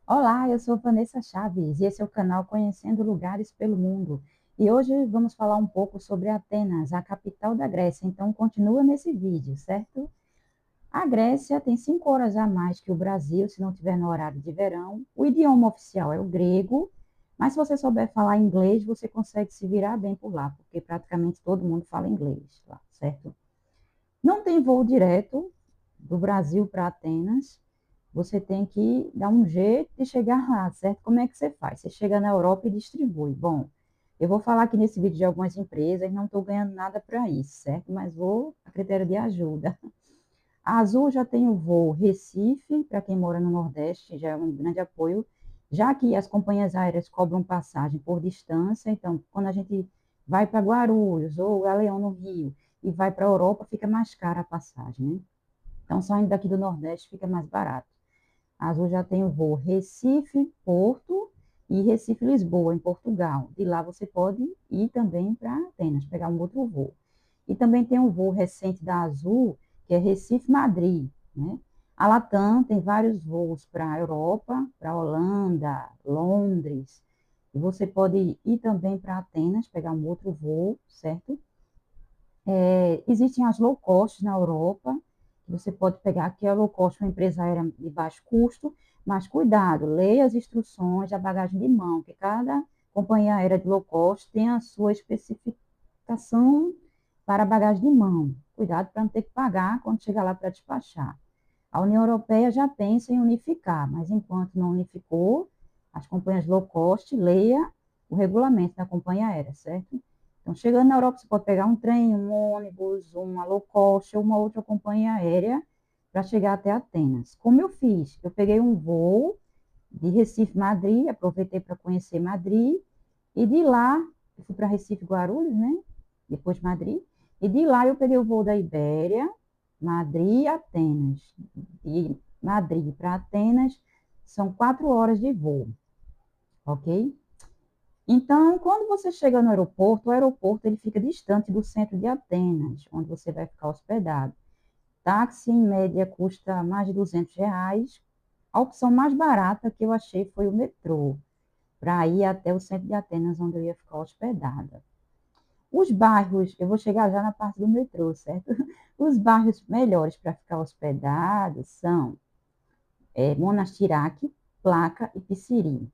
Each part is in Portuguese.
Olá, eu sou Vanessa Chaves e esse é o canal Conhecendo Lugares pelo Mundo. E hoje vamos falar um pouco sobre Atenas, a capital da Grécia. Então, continua nesse vídeo, certo? A Grécia tem 5 horas a mais que o Brasil, se não tiver no horário de verão. O idioma oficial é o grego, mas se você souber falar inglês, você consegue se virar bem por lá, porque praticamente todo mundo fala inglês lá, certo? Não tem voo direto do Brasil para Atenas. Você tem que dar um jeito de chegar lá, certo? Como é que você faz? Você chega na Europa e distribui. Bom, eu vou falar aqui nesse vídeo de algumas empresas, não estou ganhando nada para isso, certo? Mas vou a critério de ajuda. A Azul já tem o voo Recife, para quem mora no Nordeste, já é um grande apoio, já que as companhias aéreas cobram passagem por distância, então, quando a gente vai para Guarulhos ou Galeão no Rio e vai para a Europa, fica mais cara a passagem, né? Então, saindo daqui do Nordeste, fica mais barato. A Azul já tem o voo Recife-Porto e Recife-Lisboa, em Portugal. De lá você pode ir também para Atenas, pegar um outro voo. E também tem um voo recente da Azul, que é Recife-Madrid, né? A Latam tem vários voos para a Europa, para a Holanda, Londres. E você pode ir também para Atenas, pegar um outro voo, certo? Existem as low cost na Europa, que você pode pegar, que é a low cost, uma empresa aérea de baixo custo, mas cuidado, leia as instruções da bagagem de mão, que cada companhia aérea de low cost tem a sua especificação para a bagagem de mão. Cuidado para não ter que pagar quando chegar lá para despachar. A União Europeia já pensa em unificar, mas enquanto não unificou, as companhias low cost, leia o regulamento da companhia aérea, certo? Então, chegando na Europa, você pode pegar um trem, um ônibus, uma low cost ou uma outra companhia aérea para chegar até Atenas. Como eu fiz? Eu peguei um voo de Recife, Madrid, aproveitei para conhecer Madrid, e de lá, eu fui para Recife, Guarulhos, né? Depois Madrid, e de lá eu peguei o voo da Ibéria, Madrid, Atenas. De Madrid para Atenas são 4 horas de voo, ok? Então, quando você chega no aeroporto, o aeroporto ele fica distante do centro de Atenas, onde você vai ficar hospedado. Táxi, em média, custa mais de R$ 200. A opção mais barata que eu achei foi o metrô, para ir até o centro de Atenas, onde eu ia ficar hospedada. Os bairros, eu vou chegar já na parte do metrô, certo? Os bairros melhores para ficar hospedado são Monastiraque, Placa e Pisciri.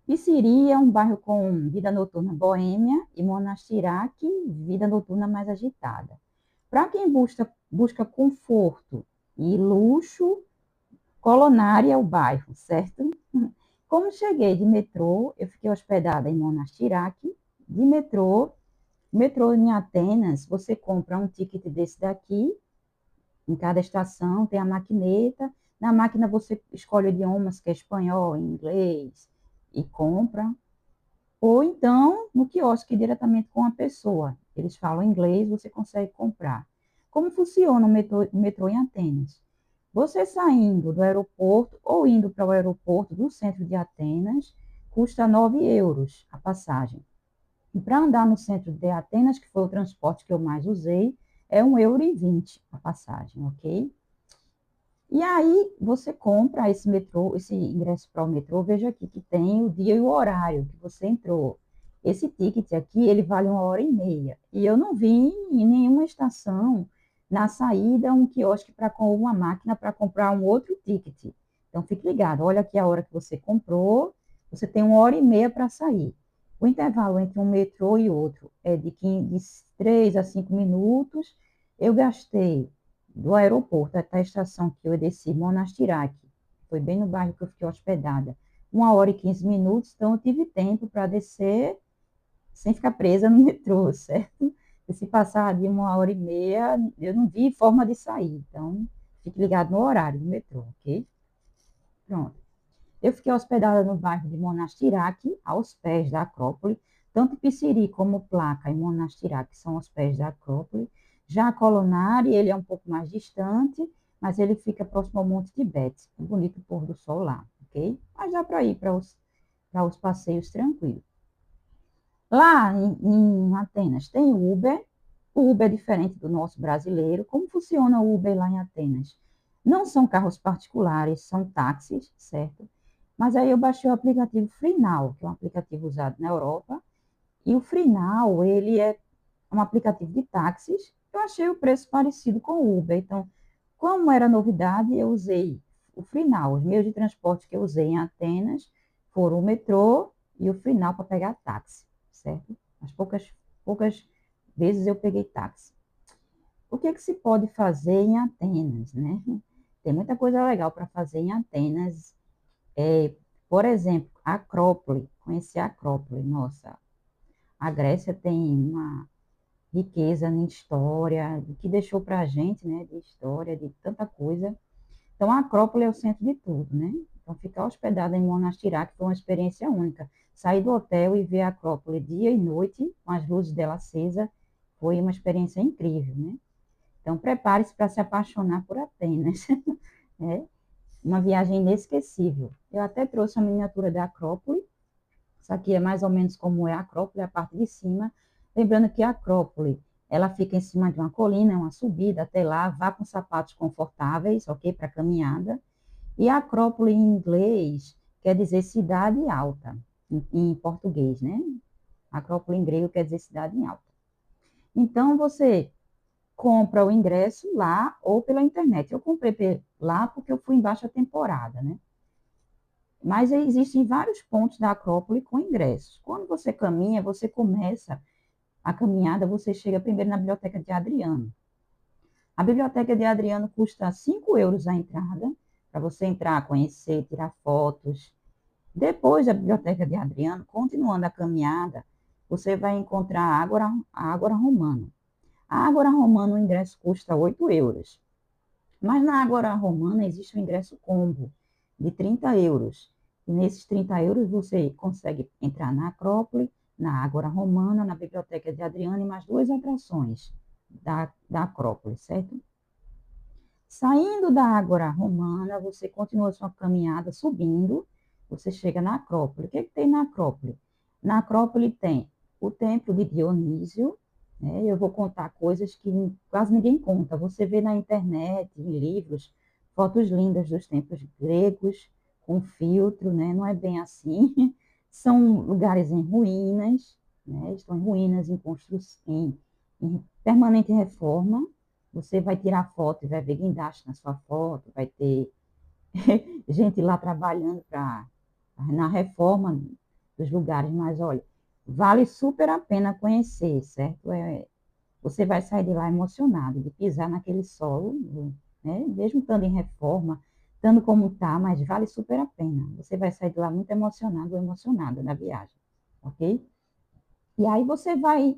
Pisciri é um bairro com vida noturna boêmia e Monastiraque, vida noturna mais agitada. Para quem busca conforto e luxo, Colonária é o bairro, certo? Como cheguei de metrô, eu fiquei hospedada em Monastiraque. De metrô em Atenas, você compra um ticket desse daqui, em cada estação tem a maquineta. Na máquina você escolhe idiomas, que é espanhol, inglês, e compra. Ou então, no quiosque, diretamente com a pessoa. Eles falam inglês, você consegue comprar. Como funciona o metrô em Atenas? Você saindo do aeroporto ou indo para o aeroporto do centro de Atenas, custa 9 euros a passagem. E para andar no centro de Atenas, que foi o transporte que eu mais usei, é 1,20 € a passagem, ok? E aí você compra esse metrô, esse ingresso para o metrô, veja aqui que tem o dia e o horário que você entrou. Esse ticket aqui, ele vale 1 hora e meia. E eu não vi em nenhuma estação, na saída, um quiosque com uma máquina para comprar um outro ticket. Então, fique ligado, olha aqui a hora que você comprou, você tem 1 hora e meia para sair. O intervalo entre um metrô e outro é de 3 a 5 minutos. Eu gastei do aeroporto até a estação que eu desci, Monastiraque, foi bem no bairro que eu fiquei hospedada, 1 hora e 15 minutos, então eu tive tempo para descer sem ficar presa no metrô, certo? E se passar de 1 hora e meia, eu não vi forma de sair, então fique ligado no horário do metrô, ok? Pronto. Eu fiquei hospedada no bairro de Monastiraque, aos pés da Acrópole. Tanto Pisciri como Placa e Monastiraque são aos pés da Acrópole. Já a Colonari, ele é um pouco mais distante, mas ele fica próximo ao Monte Tibete. É bonito o pôr do sol lá, ok? Mas dá para ir para os passeios tranquilos. Lá em Atenas tem o Uber. O Uber é diferente do nosso brasileiro. Como funciona o Uber lá em Atenas? Não são carros particulares, são táxis, certo? Mas aí eu baixei o aplicativo Freenow, que é um aplicativo usado na Europa, e o Freenow, ele é um aplicativo de táxis. Eu achei o preço parecido com o Uber. Então, como era novidade, eu usei o Freenow. Os meios de transporte que eu usei em Atenas foram o metrô e o Freenow para pegar táxi, certo? As poucas vezes eu peguei táxi. O que é que se pode fazer em Atenas, né? Tem muita coisa legal para fazer em Atenas. Por exemplo, a Acrópole. Conheci a Acrópole. Nossa, a Grécia tem uma riqueza em história, que deixou para a gente, né, de história, de tanta coisa. Então, a Acrópole é o centro de tudo, né? Então, ficar hospedada em Monastirá, que foi uma experiência única. Sair do hotel e ver a Acrópole dia e noite, com as luzes dela acesa, foi uma experiência incrível, né? Então, prepare-se para se apaixonar por Atenas. né? Uma viagem inesquecível. Eu até trouxe a miniatura da Acrópole. Isso aqui é mais ou menos como é a Acrópole, a parte de cima. Lembrando que a Acrópole, ela fica em cima de uma colina, é uma subida até lá, vá com sapatos confortáveis, ok, para caminhada. E a Acrópole em inglês quer dizer cidade alta, em português, né? Acrópole em grego quer dizer cidade alta. Então, você compra o ingresso lá ou pela internet. Eu comprei lá porque eu fui em baixa temporada, né? Mas existem vários pontos da Acrópole com ingressos. Quando você caminha, você começa a caminhada, você chega primeiro na Biblioteca de Adriano. A Biblioteca de Adriano custa 5 euros a entrada, para você entrar, conhecer, tirar fotos. Depois da Biblioteca de Adriano, continuando a caminhada, você vai encontrar a Ágora Romana. A Ágora Romana, o ingresso custa 8 euros. Mas na Ágora Romana existe um ingresso combo de 30 euros. E nesses 30 euros você consegue entrar na Acrópole, na Ágora Romana, na Biblioteca de Adriano e mais duas atrações da Acrópole, certo? Saindo da Ágora Romana, você continua sua caminhada subindo, você chega na Acrópole. O que tem na Acrópole? Na Acrópole tem o Templo de Dionísio, né? Eu vou contar coisas que quase ninguém conta. Você vê na internet, em livros, fotos lindas dos templos gregos, com filtro, né? Não é bem assim. São lugares em ruínas, né? Estão em ruínas, em construção, em permanente reforma. Você vai tirar foto e vai ver guindaste na sua foto, vai ter gente lá trabalhando na reforma dos lugares, mas olha, vale super a pena conhecer, certo? Você vai sair de lá emocionado, de pisar naquele solo, né? Mesmo estando em reforma, estando como está, mas vale super a pena. Você vai sair de lá muito emocionado ou emocionada na viagem, ok? E aí você vai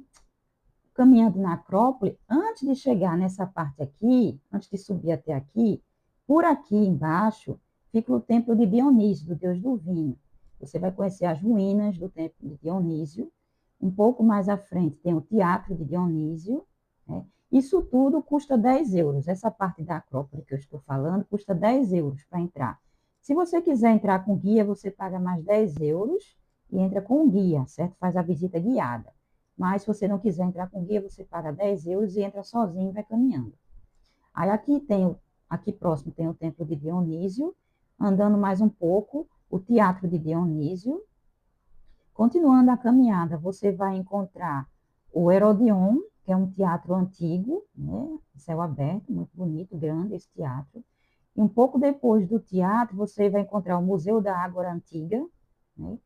caminhando na Acrópole, antes de chegar nessa parte aqui, antes de subir até aqui, por aqui embaixo, fica o templo de Dionísio, do deus do vinho. Você vai conhecer as ruínas do templo de Dionísio. Um pouco mais à frente tem o teatro de Dionísio. Né? Isso tudo custa 10 euros. Essa parte da Acrópole que eu estou falando custa 10 euros para entrar. Se você quiser entrar com guia, você paga mais 10 euros e entra com guia, certo? Faz a visita guiada. Mas se você não quiser entrar com guia, você paga 10 euros e entra sozinho e vai caminhando. Aí aqui próximo tem o templo de Dionísio, andando mais um pouco, o teatro de Dionísio. Continuando a caminhada, você vai encontrar o Herodion, que é um teatro antigo, né? Céu aberto, muito bonito, grande esse teatro. E um pouco depois do teatro, você vai encontrar o Museu da Ágora Antiga, né?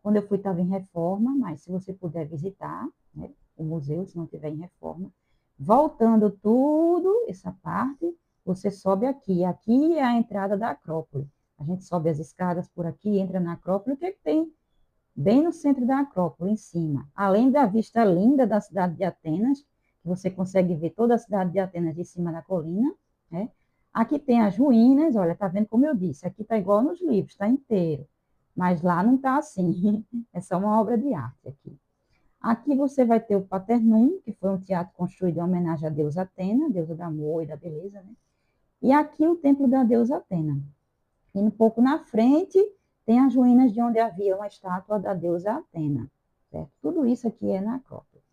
Quando eu fui, estava em reforma, mas se você puder visitar, né, o museu, se não estiver em reforma. Voltando tudo, essa parte, você sobe aqui. Aqui é a entrada da Acrópole. A gente sobe as escadas por aqui, entra na Acrópole. O que é que tem bem no centro da Acrópole, em cima? Além da vista linda da cidade de Atenas, que você consegue ver toda a cidade de Atenas de cima da colina, né? Aqui tem as ruínas, olha, tá vendo como eu disse, aqui tá igual nos livros, tá inteiro. Mas lá não tá assim, é só uma obra de arte aqui. Aqui você vai ter o Paternum, que foi um teatro construído em homenagem à deusa Atena, deusa do amor e da beleza, né? E aqui o templo da deusa Atena. E um pouco na frente tem as ruínas de onde havia uma estátua da deusa Atena. Certo? Tudo isso aqui é na Acrópole.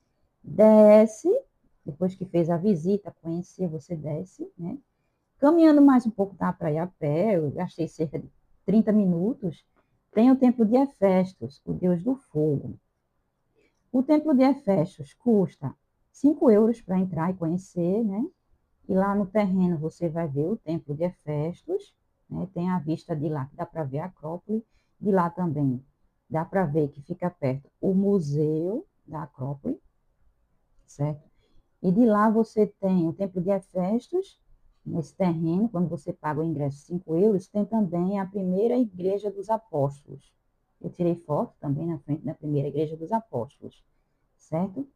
Desce, depois que fez a visita, conhecer, você desce, né? Caminhando mais um pouco da praia a pé, eu gastei cerca de 30 minutos, Tem o templo de Hefestos, o deus do fogo. O templo de Hefestos custa 5 euros para entrar e conhecer, né? E lá no terreno você vai ver o templo de Hefestos, né? Tem a vista de lá, que dá para ver a Acrópole. De lá também dá para ver que fica perto o museu da Acrópole, certo? E de lá você tem o templo de Hefestos, nesse terreno, quando você paga o ingresso 5 euros, tem também a primeira igreja dos apóstolos. Eu tirei foto também na frente da primeira igreja dos apóstolos, certo?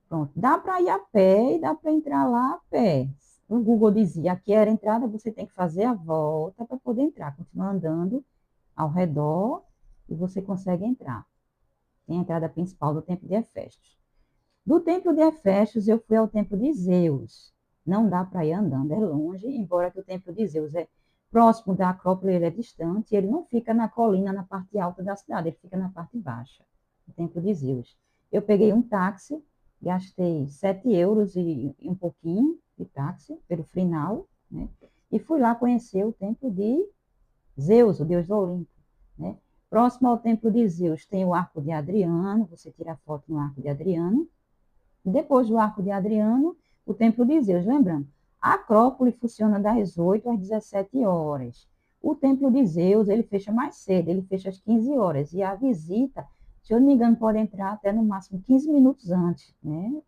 Pronto, dá para ir a pé e dá para entrar lá a pé. O Google dizia, aqui era a entrada, você tem que fazer a volta para poder entrar. Continua andando ao redor e você consegue entrar. Tem a entrada principal do templo de Hefestos. Do templo de Hefestos, eu fui ao templo de Zeus. Não dá para ir andando, é longe, embora que o templo de Zeus é próximo da Acrópole, ele é distante, ele não fica na colina, na parte alta da cidade, ele fica na parte baixa, o templo de Zeus. Eu peguei um táxi, gastei 7 euros e um pouquinho de táxi, pelo final, né? E fui lá conhecer o templo de Zeus, o deus do Olimpo, né? Próximo ao templo de Zeus tem o Arco de Adriano, você tira foto no Arco de Adriano. Depois do Arco de Adriano, o Templo de Zeus. Lembrando, a Acrópole funciona das 8 às 17 horas. O Templo de Zeus, ele fecha mais cedo, ele fecha às 15 horas. E a visita, se eu não me engano, pode entrar até no máximo 15 minutos antes, né?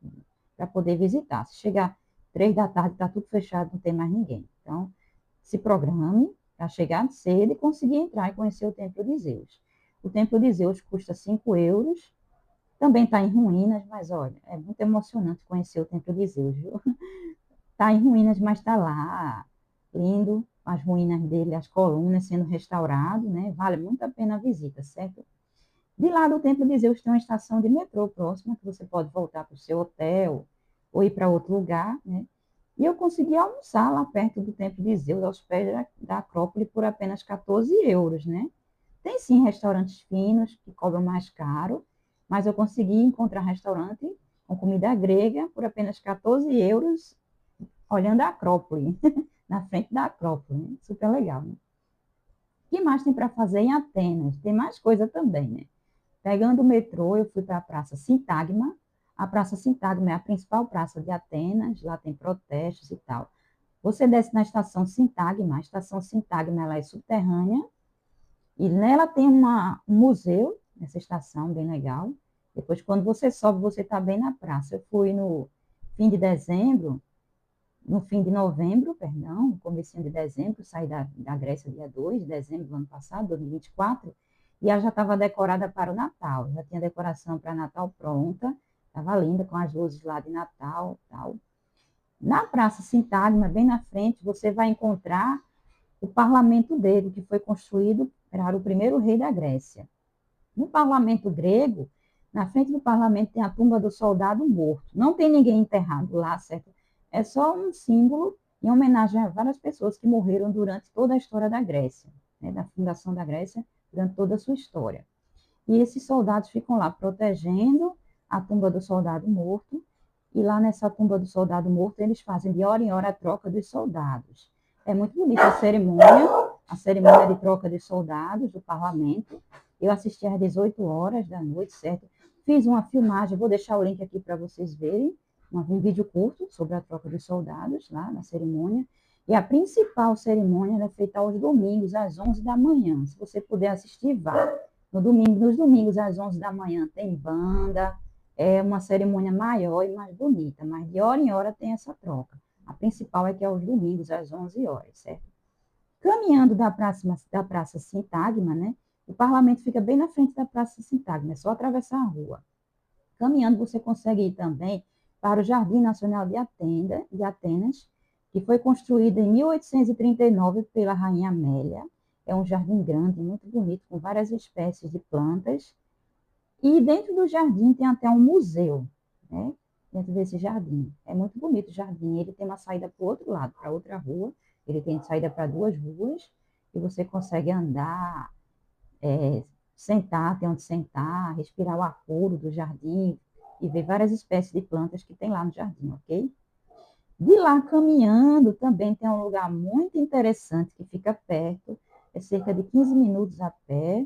Para poder visitar. Se chegar 3 da tarde, está tudo fechado, não tem mais ninguém. Então, se programe para chegar cedo e conseguir entrar e conhecer o Templo de Zeus. O Templo de Zeus custa 5 euros, também está em ruínas, mas olha, é muito emocionante conhecer o Templo de Zeus, viu? Está em ruínas, mas está lá, lindo, as ruínas dele, as colunas sendo restaurado, né? Vale muito a pena a visita, certo? De lá do Templo de Zeus tem uma estação de metrô próxima, que você pode voltar para o seu hotel ou ir para outro lugar, né? E eu consegui almoçar lá perto do Templo de Zeus, aos pés da Acrópole, por apenas 14 euros, né? Tem sim restaurantes finos que cobram mais caro, mas eu consegui encontrar restaurante com comida grega por apenas 14 euros, olhando a Acrópole, na frente da Acrópole, né? Super legal, né? O que mais tem para fazer em Atenas? Tem mais coisa também, né? Pegando o metrô, eu fui para a Praça Sintagma. A Praça Sintagma é a principal praça de Atenas, lá tem protestos e tal. Você desce na estação Sintagma, a estação Sintagma ela é subterrânea, e nela tem um museu, nessa estação, bem legal. Depois, quando você sobe, você está bem na praça. Eu fui no fim de dezembro, no fim de novembro, perdão, no comecinho de dezembro, saí da Grécia dia 2 de dezembro do ano passado, 2024, e ela já estava decorada para o Natal. Já tinha decoração para Natal pronta, estava linda, com as luzes lá de Natal tal. Na Praça Sintagma, bem na frente, você vai encontrar o parlamento dele, que foi construído para o primeiro rei da Grécia. No parlamento grego, na frente do parlamento tem a tumba do soldado morto. Não tem ninguém enterrado lá, certo? É só um símbolo em homenagem a várias pessoas que morreram durante toda a história da Grécia, né, da fundação da Grécia, durante toda a sua história. E esses soldados ficam lá protegendo a tumba do soldado morto, e lá nessa tumba do soldado morto eles fazem de hora em hora a troca dos soldados. É muito bonita a cerimônia de troca de soldados do parlamento. Eu assisti às 18 horas da noite, certo? Fiz uma filmagem, vou deixar o link aqui para vocês verem, um vídeo curto sobre a troca dos soldados lá na cerimônia. E a principal cerimônia é feita aos domingos, às 11 da manhã. Se você puder assistir, vá. Nos domingos, às 11 da manhã, tem banda, é uma cerimônia maior e mais bonita, mas de hora em hora tem essa troca. A principal é que é aos domingos, às 11 horas, certo? Caminhando da Praça Sintagma, né? O parlamento fica bem na frente da Praça Sintagma, é só atravessar a rua. Caminhando, você consegue ir também para o Jardim Nacional de Atenas, que foi construído em 1839 pela Rainha Amélia. É um jardim grande, muito bonito, com várias espécies de plantas. E dentro do jardim tem até um museu, né? Dentro desse jardim. É muito bonito o jardim. Ele tem uma saída para o outro lado, para outra rua. Ele tem saída para duas ruas e você consegue andar, sentar, tem onde sentar, respirar o ar puro do jardim e ver várias espécies de plantas que tem lá no jardim, ok? De lá caminhando também tem um lugar muito interessante que fica perto, é cerca de 15 minutos a pé,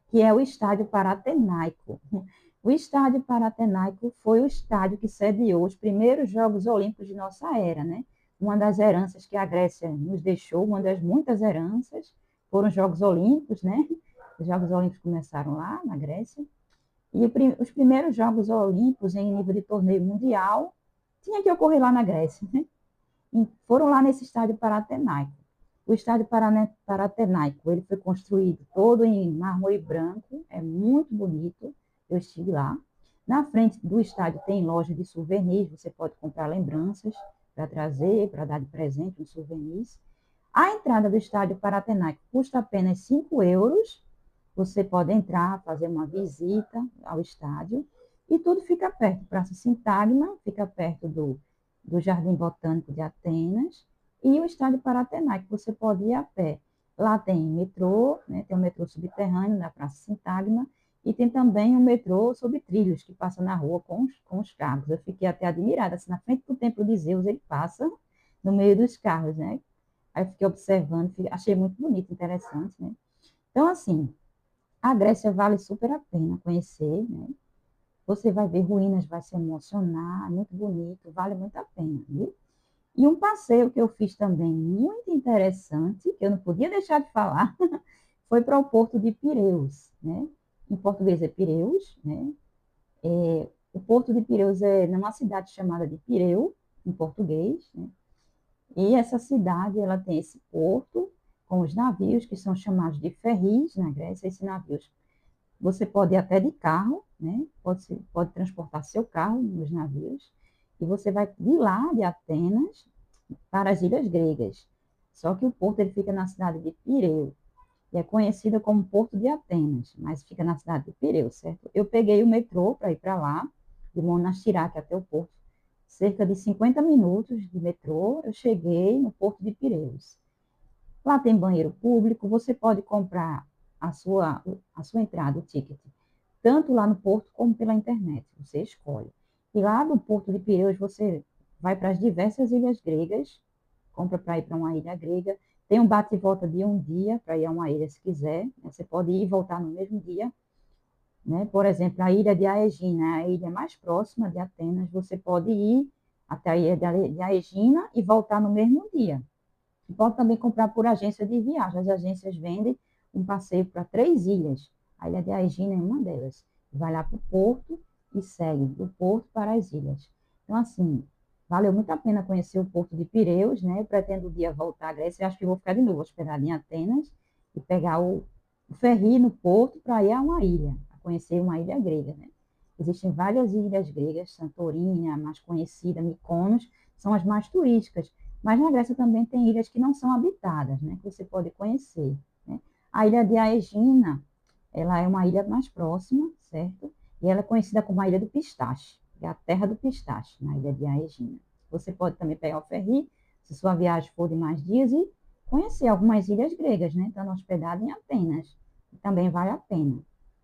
que é o Estádio Panathinaiko. O Estádio Panathinaiko foi o estádio que sediou os primeiros Jogos Olímpicos de nossa era, né? Uma das heranças que a Grécia nos deixou, uma das muitas heranças, foram os Jogos Olímpicos, né? Os Jogos Olímpicos começaram lá na Grécia. E os primeiros Jogos Olímpicos em nível de torneio mundial tinha que ocorrer lá na Grécia, né? E foram lá nesse estádio Panathinaiko. O estádio Panathinaiko, ele foi construído todo em mármore branco, é muito bonito, eu estive lá. Na frente do estádio tem loja de souvenirs, você pode comprar lembranças para trazer, para dar de presente uns souvenirs. A entrada do estádio Panathinaiko custa apenas 5 euros, você pode entrar, fazer uma visita ao estádio, e tudo fica perto. Praça Sintagma fica perto do Jardim Botânico de Atenas, e o estádio Panathinaiko, você pode ir a pé. Lá tem metrô, né, tem um metrô subterrâneo na Praça Sintagma, e tem também um metrô sobre trilhos, que passa na rua com os carros. Eu fiquei até admirada, assim, na frente do Templo de Zeus, ele passa no meio dos carros, né? Aí eu fiquei observando, achei muito bonito, interessante, né? Então, assim, a Grécia vale super a pena conhecer, né? Você vai ver ruínas, vai se emocionar, é muito bonito, vale muito a pena, viu? E um passeio que eu fiz também muito interessante, que eu não podia deixar de falar, foi para o Porto de Pireus, né? Em português é Pireus, né? O Porto de Pireus é numa cidade chamada de Pireu, em português, né? E essa cidade, ela tem esse porto com os navios, que são chamados de ferris na Grécia. Esses navios, você pode ir até de carro, né? Pode transportar seu carro nos navios, e você vai de lá, de Atenas, para as ilhas gregas. Só que o porto ele fica na cidade de Pireu, e é conhecida como Porto de Atenas, mas fica na cidade de Pireu, certo? Eu peguei o metrô para ir para lá, de Monastirake até o porto, cerca de 50 minutos de metrô, eu cheguei no Porto de Pireus. Lá tem banheiro público, você pode comprar a sua entrada, o ticket, tanto lá no porto como pela internet, você escolhe. E lá no Porto de Pireus você vai para as diversas ilhas gregas, compra para ir para uma ilha grega, tem um bate e volta de um dia para ir a uma ilha se quiser, né? Você pode ir e voltar no mesmo dia, né? Por exemplo, a ilha de Aegina, a ilha mais próxima de Atenas, você pode ir até a ilha de Aegina e voltar no mesmo dia. E pode também comprar por agência de viagem. As agências vendem um passeio para 3 ilhas. A ilha de Aegina é uma delas. Vai lá para o porto e segue do porto para as ilhas. Então, assim, valeu muito a pena conhecer o Porto de Pireus, né? Eu pretendo um dia voltar à Grécia. Eu acho que vou ficar de novo hospedada em Atenas e pegar o ferry no porto para ir a uma ilha, a conhecer uma ilha grega, né? Existem várias ilhas gregas, Santorini, a mais conhecida, Mykonos, são as mais turísticas. Mas na Grécia também tem ilhas que não são habitadas, né? Que você pode conhecer, né? A ilha de Aegina, ela é uma ilha mais próxima, certo? E ela é conhecida como a Ilha do Pistache, que é a terra do pistache, na ilha de Aegina. Você pode também pegar o ferry, se sua viagem for de mais dias, e conhecer algumas ilhas gregas, né? Estando hospedado em Atenas. Também vale a pena,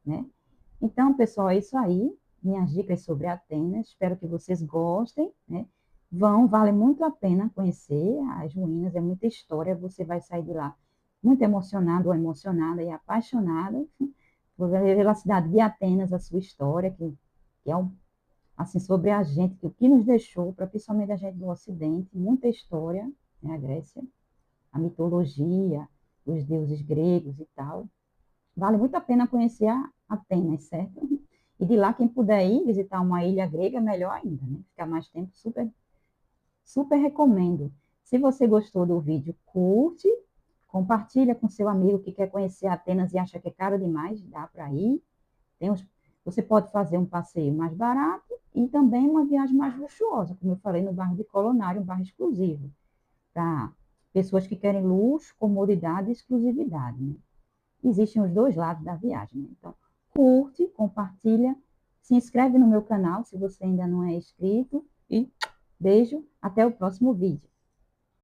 né? Então, pessoal, é isso aí. Minhas dicas sobre Atenas. Espero que vocês gostem, né? Vale muito a pena conhecer as ruínas, é muita história. Você vai sair de lá muito emocionado ou emocionada e apaixonada pela cidade de Atenas, a sua história, que é assim, sobre a gente, que o que nos deixou, para principalmente a gente do Ocidente, muita história, né, a Grécia, a mitologia, os deuses gregos e tal. Vale muito a pena conhecer a Atenas, certo? E de lá, quem puder ir visitar uma ilha grega, melhor ainda, né? Ficar mais tempo, super, super recomendo. Se você gostou do vídeo, curte, compartilha com seu amigo que quer conhecer Atenas e acha que é caro demais, dá para ir. Você pode fazer um passeio mais barato e também uma viagem mais luxuosa, como eu falei, no bairro de Colonário, um bairro exclusivo, para pessoas que querem luxo, comodidade e exclusividade, né? Existem os dois lados da viagem, né? Então, curte, compartilha, se inscreve no meu canal se você ainda não é inscrito e beijo, até o próximo vídeo.